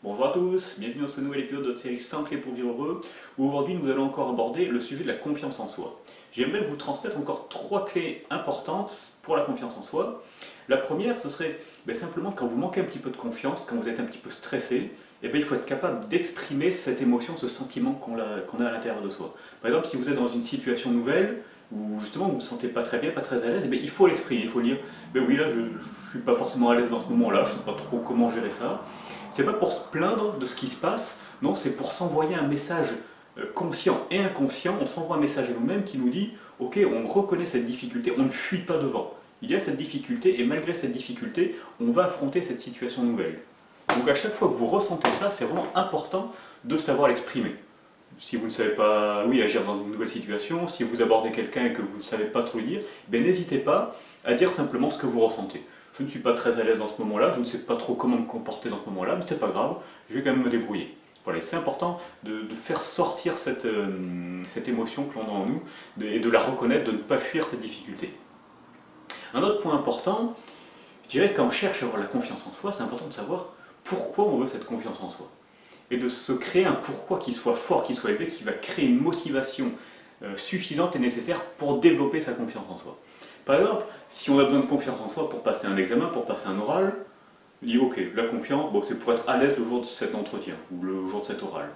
Bonjour à tous, bienvenue dans ce nouvel épisode de notre série 5 clés pour vivre heureux, où aujourd'hui nous allons encore aborder le sujet de la confiance en soi. J'aimerais vous transmettre encore 3 clés importantes pour la confiance en soi. La première, ce serait simplement quand vous manquez un petit peu de confiance, quand vous êtes un petit peu stressé, il faut être capable d'exprimer cette émotion, ce sentiment qu'on a à l'intérieur de soi. Par exemple, si vous êtes dans une situation nouvelle, où justement vous ne vous sentez pas très bien, pas très à l'aise, il faut l'exprimer, il faut dire oui là je ne suis pas forcément à l'aise dans ce moment-là, je ne sais pas trop comment gérer ça. C'est pas pour se plaindre de ce qui se passe, non, c'est pour s'envoyer un message conscient et inconscient, on s'envoie un message à nous-mêmes qui nous dit ok, on reconnaît cette difficulté, on ne fuit pas devant. Il y a cette difficulté et malgré cette difficulté, on va affronter cette situation nouvelle. Donc à chaque fois que vous ressentez ça, c'est vraiment important de savoir l'exprimer. Si vous ne savez pas agir dans une nouvelle situation, si vous abordez quelqu'un et que vous ne savez pas trop lui dire, n'hésitez pas à dire simplement ce que vous ressentez. Je ne suis pas très à l'aise dans ce moment-là, je ne sais pas trop comment me comporter dans ce moment-là, mais c'est pas grave, je vais quand même me débrouiller. Voilà, c'est important de faire sortir cette émotion que l'on a en nous et de la reconnaître, de ne pas fuir cette difficulté. Un autre point important, je dirais quand on cherche à avoir la confiance en soi, c'est important de savoir pourquoi on veut cette confiance en soi. Et de se créer un pourquoi qui soit fort, qui soit élevé, qui va créer une motivation suffisante et nécessaire pour développer sa confiance en soi. Par exemple, si on a besoin de confiance en soi pour passer un examen, pour passer un oral, on dit ok, la confiance, c'est pour être à l'aise le jour de cet entretien, ou le jour de cet oral.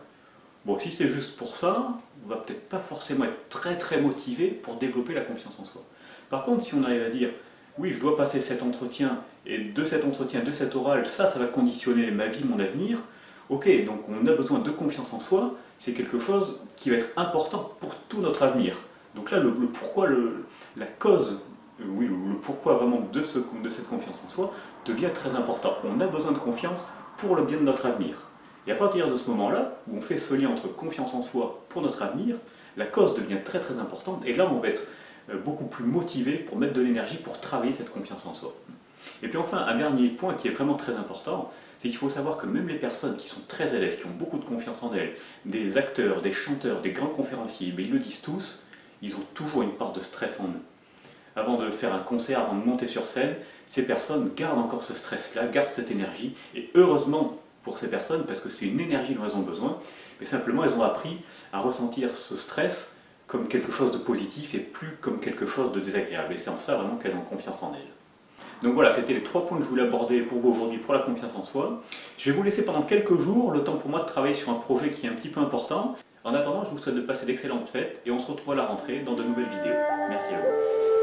Bon, si c'est juste pour ça, on va peut-être pas forcément être très motivé pour développer la confiance en soi. Par contre, si on arrive à dire oui, je dois passer cet entretien, et de cet entretien, de cet oral, ça va conditionner ma vie, mon avenir, ok, donc on a besoin de confiance en soi, c'est quelque chose qui va être important pour tout notre avenir. Donc là, le pourquoi, la cause, le pourquoi vraiment de cette confiance en soi devient très important. On a besoin de confiance pour le bien de notre avenir. Et à partir de ce moment-là, où on fait ce lien entre confiance en soi pour notre avenir, la cause devient très importante, et là on va être beaucoup plus motivé pour mettre de l'énergie pour travailler cette confiance en soi. Et puis enfin, un dernier point qui est vraiment très important, c'est qu'il faut savoir que même les personnes qui sont très à l'aise, qui ont beaucoup de confiance en elles, des acteurs, des chanteurs, des grands conférenciers, ils le disent tous, ils ont toujours une part de stress en eux. Avant de faire un concert, avant de monter sur scène, ces personnes gardent encore ce stress-là, gardent cette énergie, et heureusement pour ces personnes, parce que c'est une énergie dont elles ont besoin, mais simplement elles ont appris à ressentir ce stress comme quelque chose de positif et plus comme quelque chose de désagréable. Et c'est en ça vraiment qu'elles ont confiance en elles. Donc voilà, c'était les 3 points que je voulais aborder pour vous aujourd'hui pour la confiance en soi. Je vais vous laisser pendant quelques jours, le temps pour moi de travailler sur un projet qui est un petit peu important. En attendant, je vous souhaite de passer d'excellentes fêtes et on se retrouve à la rentrée dans de nouvelles vidéos. Merci à vous.